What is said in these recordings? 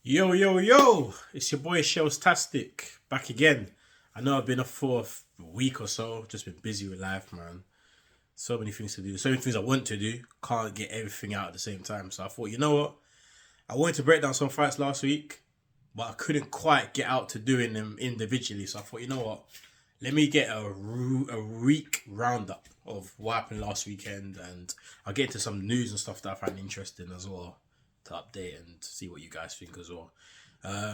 Yo, yo, yo! It's your boy Tastic back again. I know I've been off for a week or so, just been busy with life, man. So many things to do, so many things I want to do. Can't get everything out at the same time. So I thought, you know what? I wanted to break down some fights last week, but I couldn't quite get out to doing them individually. So I thought, you know what? Let me get a week roundup of what happened last weekend, and I'll get into some news and stuff that I find interesting as well to update and see what you guys think as well.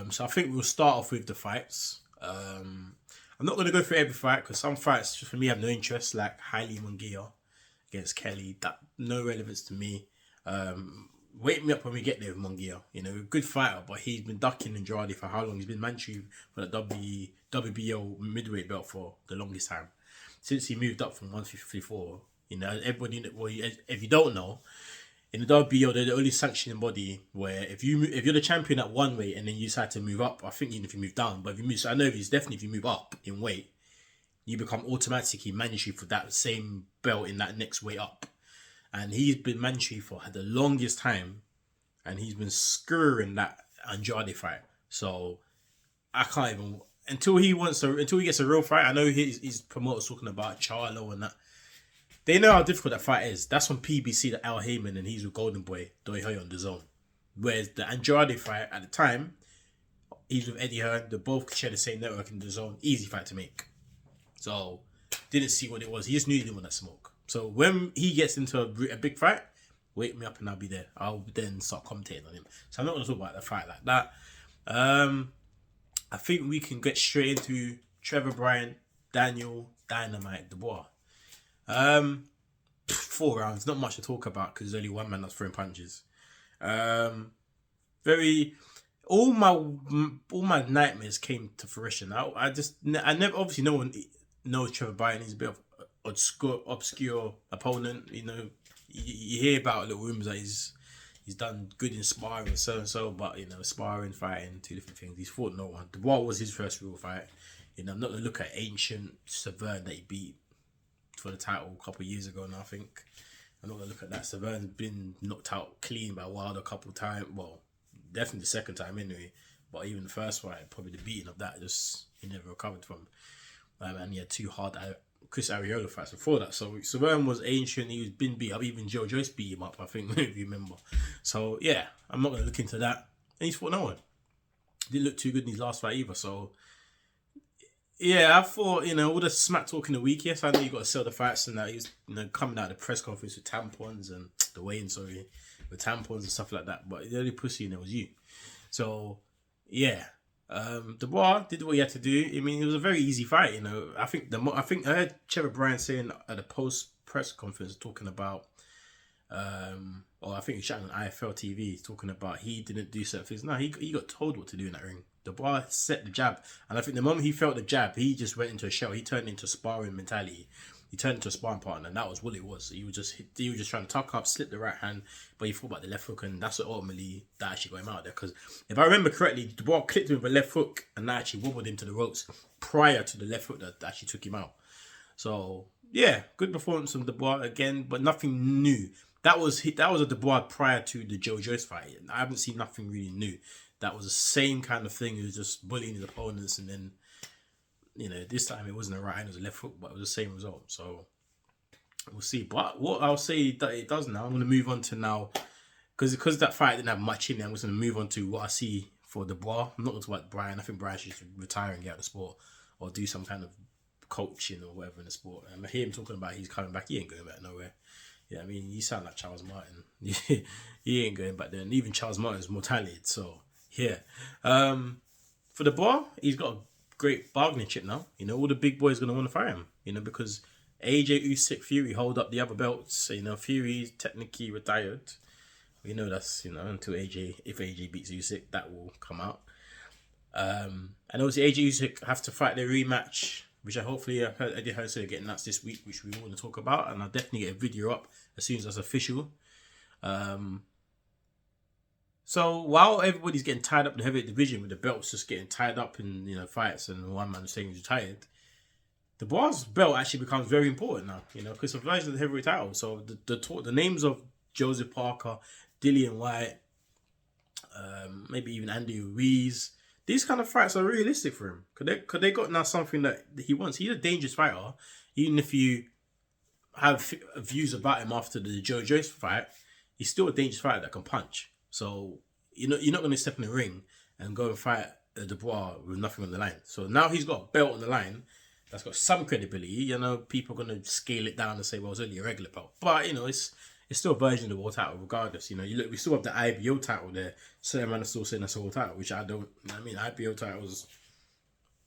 So I think we'll start off with the fights. I'm not going to go through every fight because some fights for me have no interest, like Hailey Munguia against Kelly. That no relevance to me. Wake me up when we get there with Munguia. You know, good fighter, but he's been ducking Andrade for how long? He's been mandatory for the WBO midweight belt for the longest time since he moved up from 154. You know, everybody. Well, if you don't know, in the WBO, they're the only sanctioning body where if you're the champion at one weight and then you decide to move up, I think even if you move down, but if you move, so I know if if you move up in weight, you become automatically mandatory for that same belt in that next weight up. And he's been mandatory for the longest time, and he's been screwing that Andrade fight. So I can't even until he gets a real fight. I know his promoters talking about Charlo and that. They know how difficult that fight is. That's on PBC, the Al Heyman, and he's with Golden Boy, Doi Hoy on the zone. Whereas the Andrade fight at the time, he's with Eddie Hearn. They both share the same network in the zone. Easy fight to make. So, didn't see what it was. He just knew he didn't want that smoke. So, when he gets into a big fight, wake me up and I'll be there. I'll then start commentating on him. So, I'm not going to talk about the fight like that. I think we can get straight into Trevor Bryan, Daniel Dynamite Dubois. 4 rounds, not much to talk about because there's only one man that's throwing punches. Very, all my nightmares came to fruition. I never, obviously no one knows Trevor Bryan. He's a bit of obscure opponent. You know, you hear about little rumors that he's done good in sparring and so, but you know, sparring, fighting, two different things. He's fought no one. Dubois was his first real fight. You know, I'm not gonna look at ancient Severn that he beat for the title a couple of years ago now, I think. I'm not going to look at that. Severn's been knocked out clean by Wilder a couple of times. Well, definitely the second time anyway. But even the first fight, probably the beating of that, just he never recovered from. And he had two hard Chris Arreola fights before that. So Severn was ancient. He was been beat up. Even Joe Joyce beat him up, I think, if you remember. So, yeah, I'm not going to look into that. And he's fought no one. Didn't look too good in his last fight either, so... Yeah, I thought, you know, all the smack talk in the week, yes, I know you got to sell the fights and that. He was, you know, coming out of the press conference with tampons and the weigh-in, with tampons and stuff like that. But the only pussy in there was you. So, yeah. Dubois did what he had to do. I mean, it was a very easy fight, you know. I think I heard Trevor Bryan saying at a post-press conference talking about, or I think he shot on IFL TV talking about he didn't do certain things. No, he got told what to do in that ring. Dubois set the jab, and I think the moment he felt the jab, he just went into a shell. He turned into sparring mentality. He turned into a sparring partner, and that was what it was. He was just trying to tuck up, slip the right hand, but he thought about the left hook, and that's what ultimately that actually got him out there. Because if I remember correctly, Dubois clipped him with a left hook, and that actually wobbled him to the ropes prior to the left hook that actually took him out. So yeah, good performance from Dubois again, but nothing new. That was a Dubois prior to the Joe Joyce fight. I haven't seen nothing really new. That was the same kind of thing. He was just bullying his opponents, and then, you know, this time it wasn't a right hand, it was a left hook, but it was the same result. So we'll see. But what I'll say that it does now, I'm going to move on to now, because that fight didn't have much in it, I'm just going to move on to what I see for Dubois. I'm not going to talk about Bryan. I think Bryan should retire and get out of the sport or do some kind of coaching or whatever in the sport. And I hear him talking about he's coming back. He ain't going back nowhere. Yeah, I mean, you sound like Charles Martin. He ain't going back there. And even Charles Martin's more talented, so... Yeah. For Dubois, he's got a great bargaining chip now. You know, all the big boys are going to want to fight him. You know, because AJ Usyk, Fury hold up the other belts. You know, Fury's technically retired. We know that's, you know, until if AJ beats Usyk, that will come out. And obviously AJ Usyk have to fight their rematch, which I did heard say getting announced this week, which we want to talk about. And I'll definitely get a video up as soon as that's official. So while everybody's getting tied up in the heavyweight division with the belts just getting tied up in, you know, fights and one man saying he's retired, the Dubois belt actually becomes very important now, you know, because of the heavyweight title. So the names of Joseph Parker, Dillian White, maybe even Andy Ruiz. These kind of fights are realistic for him. Could they got now something that he wants? He's a dangerous fighter. Even if you have views about him after the Joe Joyce fight, he's still a dangerous fighter that can punch. So you're not going to step in the ring and go and fight Dubois with nothing on the line. So now he's got a belt on the line that's got some credibility. You know, people are going to scale it down and say, well, it's only a regular belt. But, you know, it's still a version of the world title regardless. You know, you look, we still have the IBO title there. Certain man are still saying that's a world title, which I don't. I mean, IBO titles,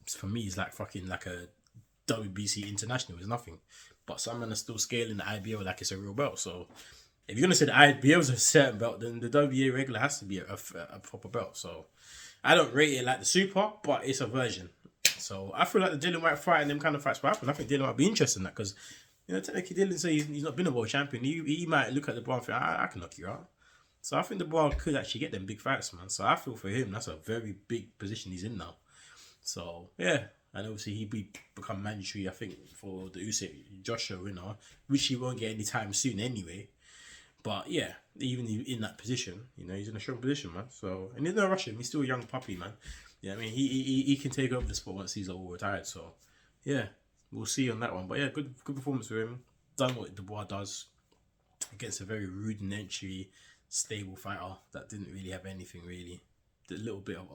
for me, is like fucking like a WBC international. It's nothing. But some men are still scaling the IBO like it's a real belt. So if you're going to say the IBO is a certain belt, then the WBA regular has to be a proper belt. So I don't rate it like the super, but it's a version. So I feel like the Dillian Whyte fight and them kind of fights will happen. I think Dillian might be interested in that because, you know, technically Dillian say he's not been a world champion. He might look at the bar and think, I can knock you out. So I think the bar could actually get them big fights, man. So I feel for him, that's a very big position he's in now. So, yeah. And obviously he'd become mandatory, I think, for the Usyk Joshua winner, which he won't get anytime soon anyway. But yeah, even in that position, you know, he's in a strong position, man. So, and there's no rush him. He's still a young puppy, man. Yeah, I mean, he can take over the sport once he's all retired. So, yeah, we'll see on that one. But yeah, good performance for him. Done what Dubois does against a very rudimentary, stable fighter that didn't really have anything really. A little bit of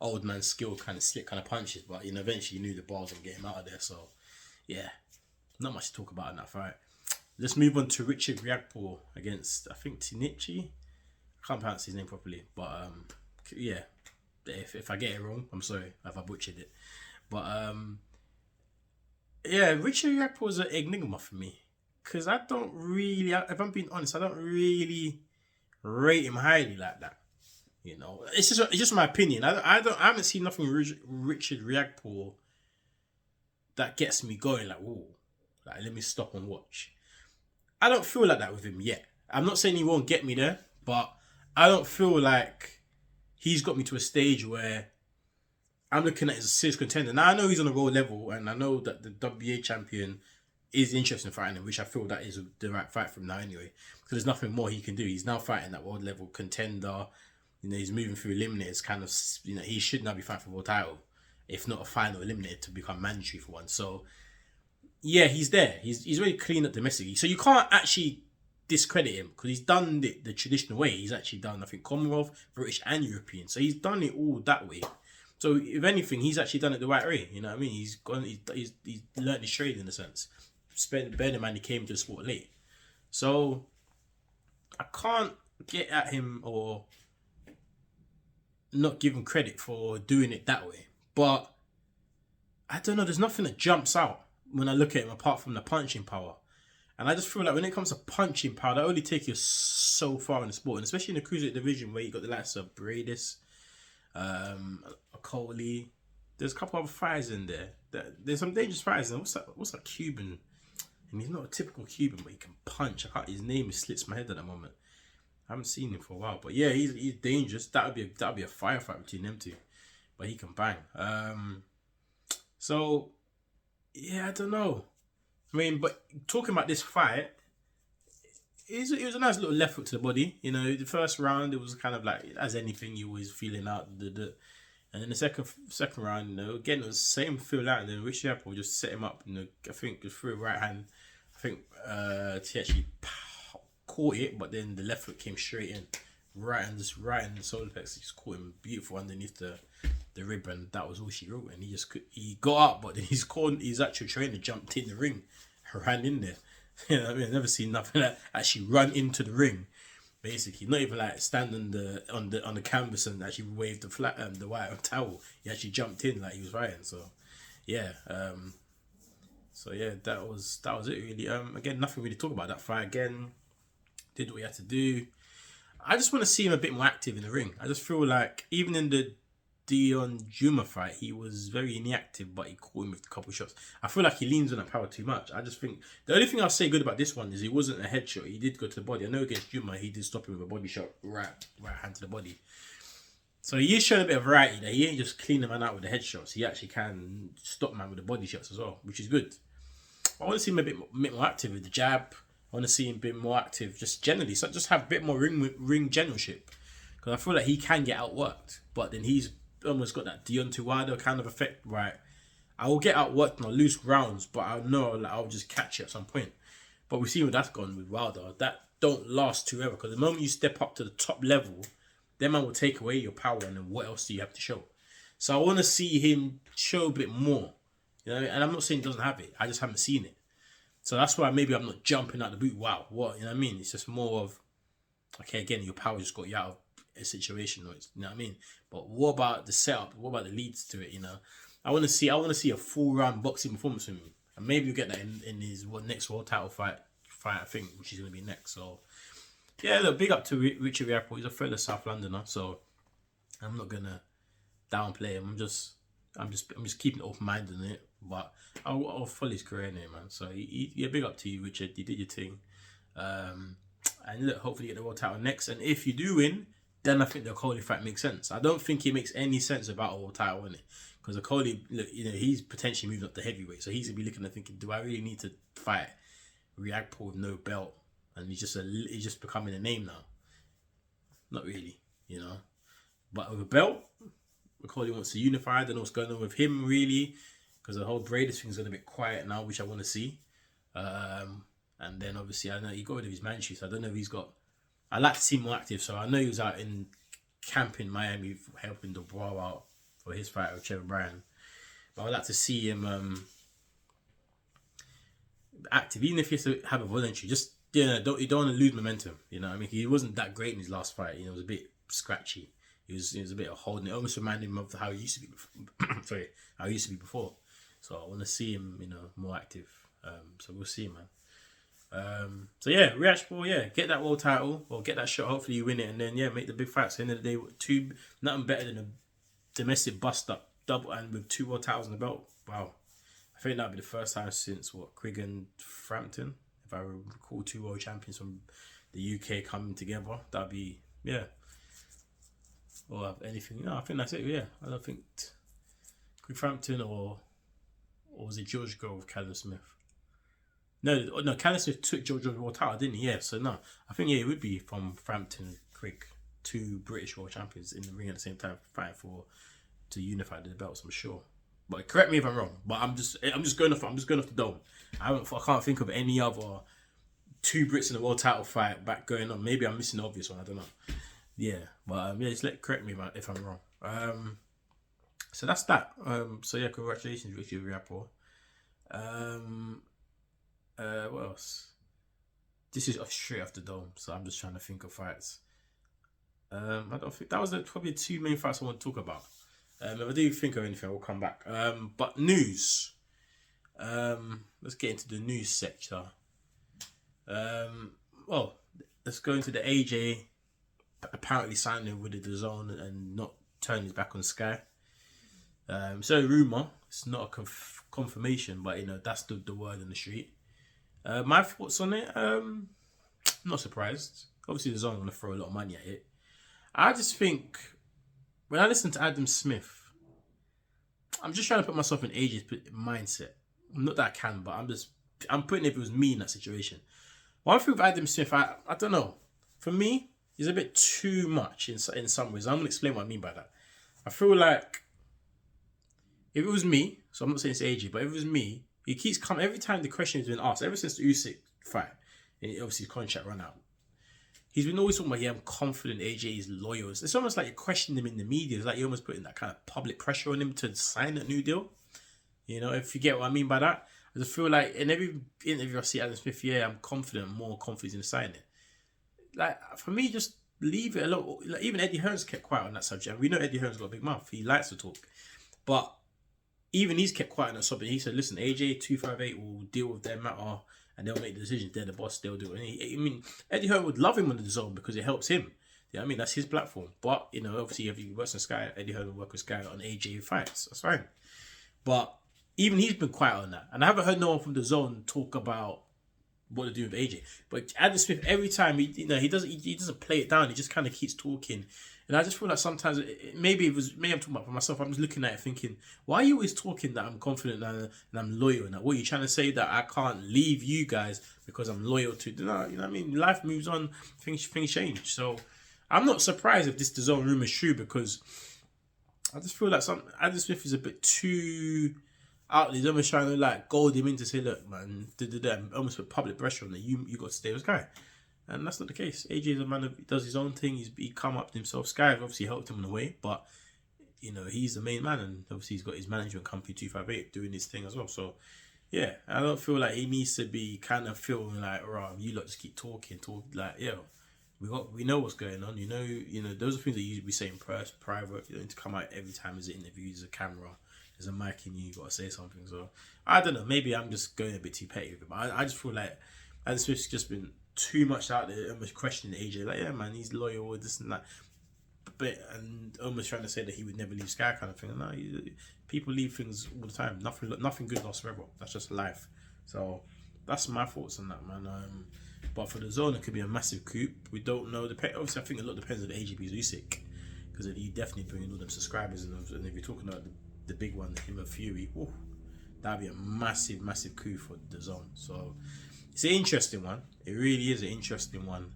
old man skill, kind of slick kind of punches, but you know, eventually you knew the bars and get him out of there. So, yeah, not much to talk about in that fight. Let's move on to Richard Riakporhe against, I think, Tinichi. I can't pronounce his name properly, but yeah. If I get it wrong, I'm sorry if I butchered it. But yeah, Richard Riakporhe was an enigma for me. Because I don't really, if I'm being honest, I don't really rate him highly like that. You know, it's just my opinion. I haven't seen nothing Richard Riakporhe that gets me going like, whoa, like let me stop and watch. I don't feel like that with him yet. I'm not saying he won't get me there, but I don't feel like he's got me to a stage where I'm looking at his serious contender. Now I know he's on a raw level, and I know that the WBA champion is interested in fighting him, which I feel that is the right fight for him now anyway. Because there's nothing more he can do. He's now fighting that world level contender. You know, he's moving through eliminators. Kind of, you know, he should now be fighting for world title, if not a final eliminator to become mandatory for one. So yeah, he's there. He's really clean up domestically. So you can't actually discredit him because he's done it the traditional way. He's actually done, I think, Commonwealth, British, and European. So he's done it all that way. So if anything, he's actually done it the right way. You know what I mean? He's learned his trade in a sense. Bear in mind, he came to the sport late. So I can't get at him or not give him credit for doing it that way. But I don't know. There's nothing that jumps out when I look at him apart from the punching power. And I just feel like when it comes to punching power, that only take you so far in the sport, and especially in the cruiserweight division where you got the likes of Bradis, Coley. There's a couple of fighters in there. There's some dangerous fighters. And what's that Cuban? And he's not a typical Cuban, but he can punch. His name slips my head at the moment. I haven't seen him for a while, but yeah, he's dangerous. That would be a firefight between them two, but he can bang. So yeah, I don't know. I mean, but talking about this fight, it was a nice little left hook to the body. You know, the first round, it was kind of like, as anything, you always feeling out. And then the second round, you know, again, it was the same feel out. And then Richard Riakporhe just set him up. You know, I think through a right hand. I think he actually caught it, but then the left hook came straight in. Right in the solar plex. He just caught him beautiful underneath the rib, and that was all she wrote. And he got up, but then his actual trainer jumped in the ring, ran in there. You know what I mean? I've never seen nothing like actually run into the ring. Basically, not even like stand on the canvas and actually wave the white towel. He actually jumped in like he was fighting. So yeah, that was it really. Again, nothing really to talk about that fight. Again, did what he had to do. I just want to see him a bit more active in the ring. I just feel like even in the Dion Juma fight, he was very inactive, but he caught him with a couple of shots. I feel like he leans on that power too much. I just think the only thing I'll say good about this one is he wasn't a headshot. He did go to the body. I know against Juma, he did stop him with a body shot, right hand to the body. So he is showing a bit of variety there. He ain't just cleaning man out with the headshots. He actually can stop man with the body shots as well, which is good. I want to see him a bit more active with the jab. I want to see him a bit more active just generally. So just have a bit more ring generalship. because I feel like he can get outworked, but then he's almost got that Deontay Wilder kind of effect, right? I will get outworked and I'll lose rounds, but I know like I'll just catch it at some point. But we've seen where that's gone with Wilder. That don't last too ever, because the moment you step up to the top level, then man will take away your power, and then what else do you have to show? So I want to see him show a bit more, you know. And I'm not saying he doesn't have it. I just haven't seen it. So that's why maybe I'm not jumping out the boot. Wow, what, you know what I mean? It's just more of, okay, again, your power just got you out of a situation, you know what I mean? But what about the setup? What about the leads to it? You know, I want to see a full round boxing performance from him, and maybe you'll get that in his next world title fight, I think, which is going to be next. So yeah, look, big up to Richard Riapo. He's a fellow South Londoner, so I'm not gonna downplay him. I'm just keeping it open minded on it, but I'll follow his career name, man. So yeah, big up to you, Richard. You did your thing, and look, hopefully you get the world title next. And if you do win, then I think the Coley fight makes sense. I don't think it makes any sense about a world title, innit? Because the Coley, look, you know, he's potentially moving up to heavyweight, so he's gonna be looking and thinking, do I really need to fight Riakpo with no belt? And he's just becoming a name now. Not really, you know. But with a belt, McCauley wants to unify. I don't know what's going on with him, really, because the whole Bradis thing is going a bit quiet now, which I want to see. And then obviously I know he got rid of his man shoes. So I don't know if he's got. I like to see him more active. So I know he was out in camp in Miami helping Dubois out for his fight with Trevor Bryan. But I'd like to see him active, even if he has to have a voluntary. Just, you know, you don't want to lose momentum. You know what I mean? He wasn't that great in his last fight. You know, it was a bit scratchy. He was a bit of holding. It almost reminded him of how he used to be before. Sorry, how he used to be before. So I want to see him, you know, more active. So we'll see, man. So yeah, Riapo, yeah, get that world title or get that shot. Hopefully you win it, and then yeah, make the big fights. At the end of the day, nothing better than a domestic bust up double and with 2 world titles in the belt. Wow, I think that'd be the first time since Quigg and Frampton, if I recall, 2 world champions from the UK coming together. That'd be, yeah. Or anything. No, I think that's it. Yeah, I don't think Quigg Frampton or was it George Grove with Callum Smith? No, Callum Smith took George Grove's world title, didn't he? Yeah, so no, I think yeah, it would be from Frampton, Quigg, 2 British world champions in the ring at the same time, fighting to unify the belts. I'm sure. But correct me if I'm wrong. But I'm just going off the dome. I can't think of any other 2 Brits in a world title fight back going on. Maybe I'm missing the obvious one. I don't know. Yeah, but yeah, just correct me if I'm wrong. So that's that. So yeah, congratulations, Richard Riapo. What else? This is straight off the dome, so I'm just trying to think of fights. I don't think that was probably the 2 main fights I want to talk about. If I do think of anything, we'll come back. But news. Let's get into the news sector. Well, let's go into the AJ apparently signing with the DAZN and not turning his back on Sky. So rumour. It's not a confirmation, but you know that's the word on the street. My thoughts on it. Not surprised. Obviously, the DAZN want to throw a lot of money at it. I just think when I listen to Adam Smith, I'm just trying to put myself in AJ's mindset. Not that I can, but I'm putting it if it was me in that situation. One thing with Adam Smith, I don't know. For me, he's a bit too much in some ways. I'm going to explain what I mean by that. I feel like if it was me, so I'm not saying it's AJ, but if it was me, he keeps coming every time the question has been asked, ever since the Usyk fight, and obviously his contract ran out. He's been always talking about, yeah, I'm confident AJ is loyal. It's almost like you're questioning him in the media. It's like you're almost putting that kind of public pressure on him to sign that new deal. You know, if you get what I mean by that. I just feel like in every interview I see Adam Smith, yeah, I'm confident, more confident in signing it. Like, for me, just leave it alone. Like, even Eddie Hearn's kept quiet on that subject. We know Eddie Hearn's got a big mouth. He likes to talk. But even he's kept quiet on that subject. He said, listen, AJ 258 will deal with their matter and they'll make the decisions. They're the boss, they'll do it. Eddie Hearn would love him on the DAZN because it helps him. Yeah, I mean, that's his platform. But, you know, obviously, if he works on Sky, Eddie Hearn will work with Sky on AJ fights. That's fine. But even he's been quiet on that. And I haven't heard no one from the DAZN talk about what they're doing with AJ. But Adam Smith, every time, he doesn't play it down. He just kind of keeps talking. And I just feel like sometimes, maybe I'm talking about for myself, I'm just looking at it thinking, why are you always talking that I'm confident and I'm loyal? And what are you trying to say, that I can't leave you guys because I'm loyal to? You know what I mean? Life moves on, things change. So I'm not surprised if this DAZN rumor is true, because I just feel like Adam Smith is a bit too out. He's almost trying to like gold him in to say, look, man, almost put public pressure on that. You got to stay with Sky, and that's not the case. AJ is a man that does his own thing. He come up to himself. Sky obviously helped him in a way, but he's the main man, and obviously he's got his management company 258 doing his thing as well. So yeah, I don't feel like he needs to be kind of feeling like, right, you lot just keep talking, like, we know what's going on. Those are things that you usually be saying private. You don't need to come out every time there's an interview, there's a camera, there's a mic in you got to say something. So I don't know. Maybe I'm just going a bit too petty with it, but I just feel like Adam Smith's just been too much out there, almost questioning AJ. Like, yeah, man, he's loyal, this and that, and almost trying to say that he would never leave Sky, kind of thing. No, people leave things all the time. Nothing good lasts forever. That's just life. So that's my thoughts on that, man. But for DAZN, it could be a massive coup. We don't know. Obviously, I think a lot depends on the AGB's Usyk, because he definitely bringing all them subscribers, and if you're talking about the big one, him and Fury, that'd be a massive, massive coup for DAZN. So it's an interesting one. It really is an interesting one.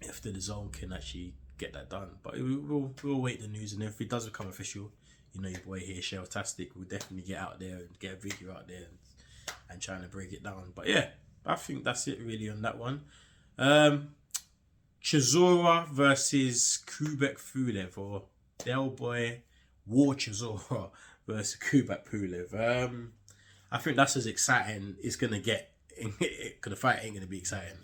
If the DAZN can actually get that done, but we'll wait the news, and if it does become official, your boy here, Shelltastic, will definitely get out there and get a video out there and trying to break it down. But yeah, I think that's it really on that one. Chisora versus Kubek Pulev, or the old boy War Chisora versus Kubek Pulev. I think that's as exciting it's gonna get, because the fight ain't gonna be exciting.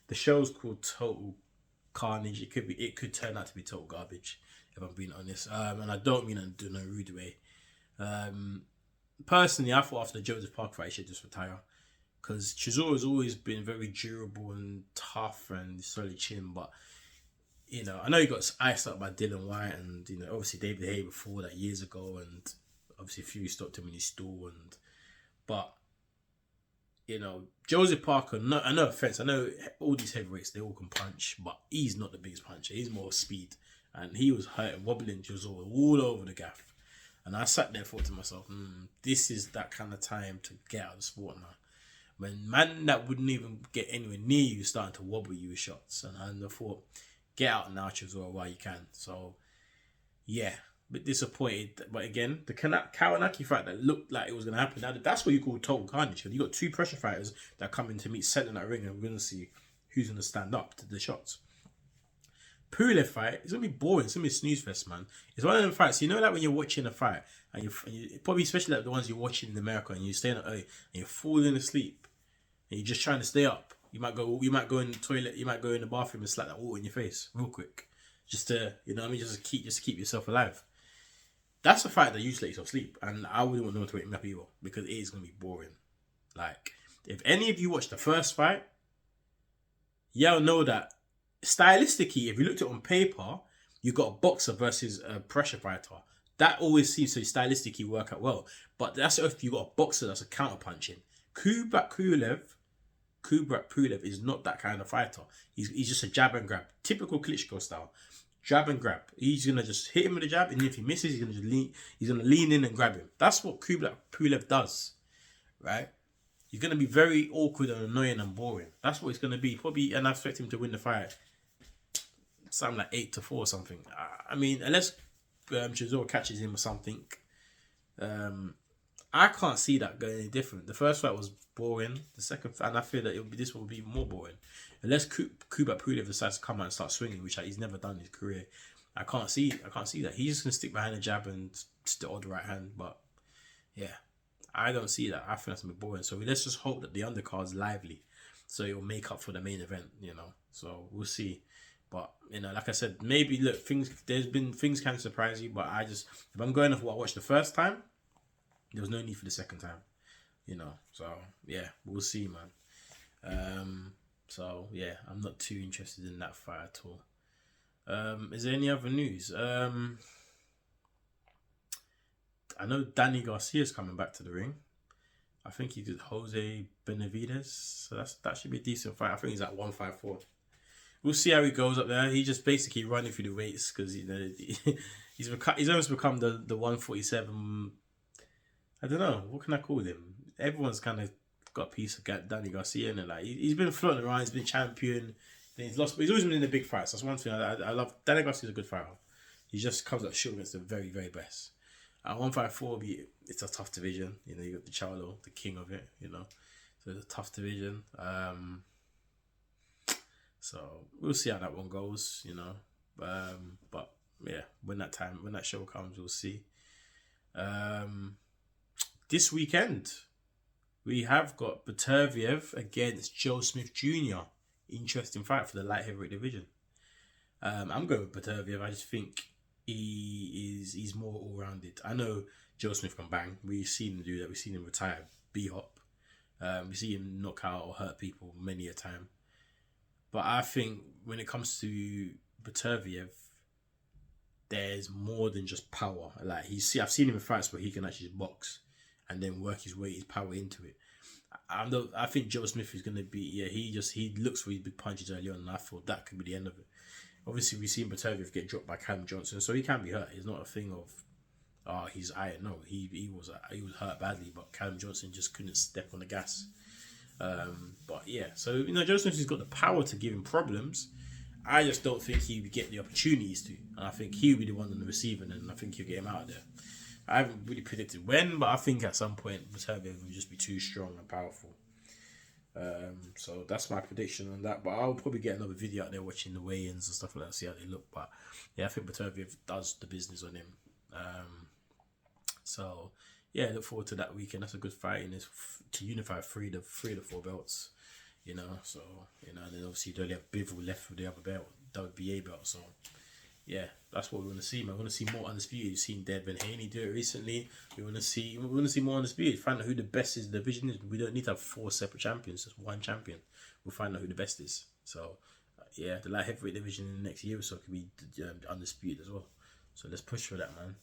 The show's called Total Carnage. It could turn out to be total garbage, if I'm being honest. And I don't mean it in a rude way. Personally, I thought after the Joseph Parker fight, he should just retire, because Chisora has always been very durable and tough and solid chin. But I know he got iced up by Dylan White, and obviously David Haye before that years ago, and obviously Fury stopped him in his stall. But Joseph Parker, no offense, I know all these heavyweights, they all can punch, but he's not the biggest puncher. He's more speed, and he was hurting, wobbling Chisora all over the gaff. And I sat there and thought to myself, this is that kind of time to get out of the sport now. When man that wouldn't even get anywhere near you starting to wobble you with shots. And I thought, get out now, Chisora, while you can. So, yeah, a bit disappointed. But again, the Kawanaki fight that looked like it was going to happen, now that's what you call total carnage. You got two pressure fighters that come in to meet center in that ring, and we're going to see who's going to stand up to the shots. Pulev fight, it's going to be boring. It's going to be a snooze fest, man. It's one of them fights, like when you're watching a fight, and you probably, especially like the ones you're watching in America, and you're staying up early, and you're falling asleep, and you're just trying to stay up. You might go in the toilet, you might go in the bathroom and slap that water in your face real quick. Just to, just keep yourself alive. That's a fight that you just let yourself sleep. And I wouldn't want no one to wake me up either, because it is going to be boring. Like, if any of you watched the first fight, y'all know that stylistically, if you looked at it on paper, you got a boxer versus a pressure fighter. That always seems to stylistically work out well. But that's if you got a boxer that's a counter punching. Kubek Pulev is not that kind of fighter. He's just a jab and grab, typical Klitschko style. Jab and grab. He's gonna just hit him with a jab, and if he misses, he's gonna lean in and grab him. That's what Kubek Pulev does, right? He's gonna be very awkward and annoying and boring. That's what it's gonna be. Probably, and I expect him to win the fight something like 8-4 or something. I mean, unless Chisora catches him or something, I can't see that going any different. The first fight was boring. The second, and I feel that this will be more boring, unless Kubek Pulev decides to come out and start swinging, which he's never done in his career. I can't see that. He's just gonna stick behind the jab and stick on the right hand. But yeah, I don't see that. I think that's gonna be boring. So let's just hope that the undercard's lively, so it will make up for the main event. So we'll see. But like I said, maybe look, things can surprise you. But if I'm going off what I watched the first time, there was no need for the second time. So yeah, we'll see, man. So yeah, I'm not too interested in that fight at all. Is there any other news? I know Danny Garcia's coming back to the ring. I think he did Jose Benavidez, so that should be a decent fight. I think he's at 154. We'll see how he goes up there. He just basically running through the weights, because he's almost become the 147. I don't know, what can I call him? Everyone's kind of got a piece of Danny Garcia in it. Like he's been floating around, he's been champion, and he's lost, but he's always been in the big fights. That's one thing I love. Danny Garcia's a good fighter. He just comes up short against the very, very best. At 154, it's a tough division. You know, you got the Charlo, the king of it. You know, so it's a tough division. So we'll see how that one goes. You know, but yeah, when that show comes, we'll see. This weekend, we have got Beterbiev against Joe Smith Jr. Interesting fight for the light heavyweight division. I'm going with Beterbiev. I just think he's more all rounded. I know Joe Smith can bang. We've seen him do that. We've seen him retire B-hop. We see him knock out or hurt people many a time. But I think when it comes to Beterbiev, there's more than just power. Like I've seen him in fights where he can actually box and then work his power into it. I think Joe Smith is going to be, he looks for his big punches early on, and I thought that could be the end of it. Obviously, we've seen Beterbiev get dropped by Callum Johnson, so he can be hurt. It's not a thing of, he was hurt badly, but Callum Johnson just couldn't step on the gas. But yeah, so, you know, Joe Smith has got the power to give him problems. I just don't think he would get the opportunities to. And I think he'll be the one on the receiving end, and I think he'll get him out of there. I haven't really predicted when, but I think at some point Beterbiev will just be too strong and powerful. So that's my prediction on that. But I'll probably get another video out there watching the weigh-ins and stuff like that, see how they look. But yeah, I think Beterbiev does the business on him. So yeah, look forward to that weekend. That's a good fight, and it's to unify three of the 4 belts. You know, so you know, and then obviously you only have Bivol left with the other belt, WBA belt. So yeah, that's what we want to see, man. We want to see more Undisputed. You've seen Devin Haney do it recently. We want to see more Undisputed. Find out who the best is in the division is. We don't need to have 4 separate champions, just one champion. We'll find out who the best is. So yeah, the light heavyweight division in the next year or so could be Undisputed as well. So let's push for that, man.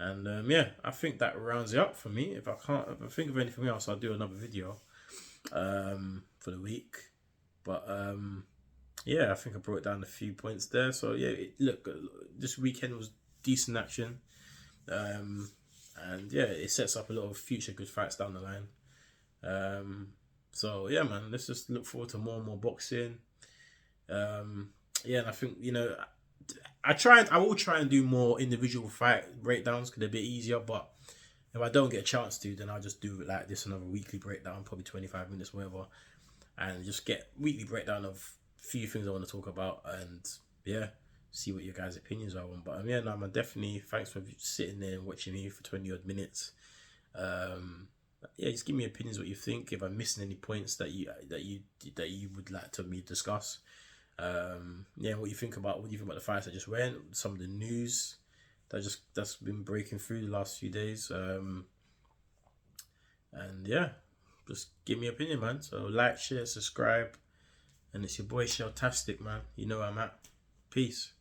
And yeah, I think that rounds it up for me. If I think of anything else, I'll do another video for the week. But yeah, I think I brought down a few points there. So yeah, look, this weekend was decent action. And yeah, it sets up a lot of future good fights down the line. So yeah, man, let's just look forward to more and more boxing. Yeah, and I think, you know, I will try and do more individual fight breakdowns because they're a bit easier, but if I don't get a chance to, then I'll just do it like this, another weekly breakdown, probably 25 minutes, whatever, and just get weekly breakdown of a few things I want to talk about, and yeah, see what your guys' opinions are on. But yeah, no, man, definitely thanks for sitting there and watching me for 20 odd minutes. Yeah, just give me opinions, what you think, if I'm missing any points that you would like to me discuss. Yeah, what do you think about the fights that just went, some of the news that's been breaking through the last few days, and yeah, just give me an opinion, man. So like, share, subscribe, and it's your boy Sheltastic, man. You know where I'm at. Peace.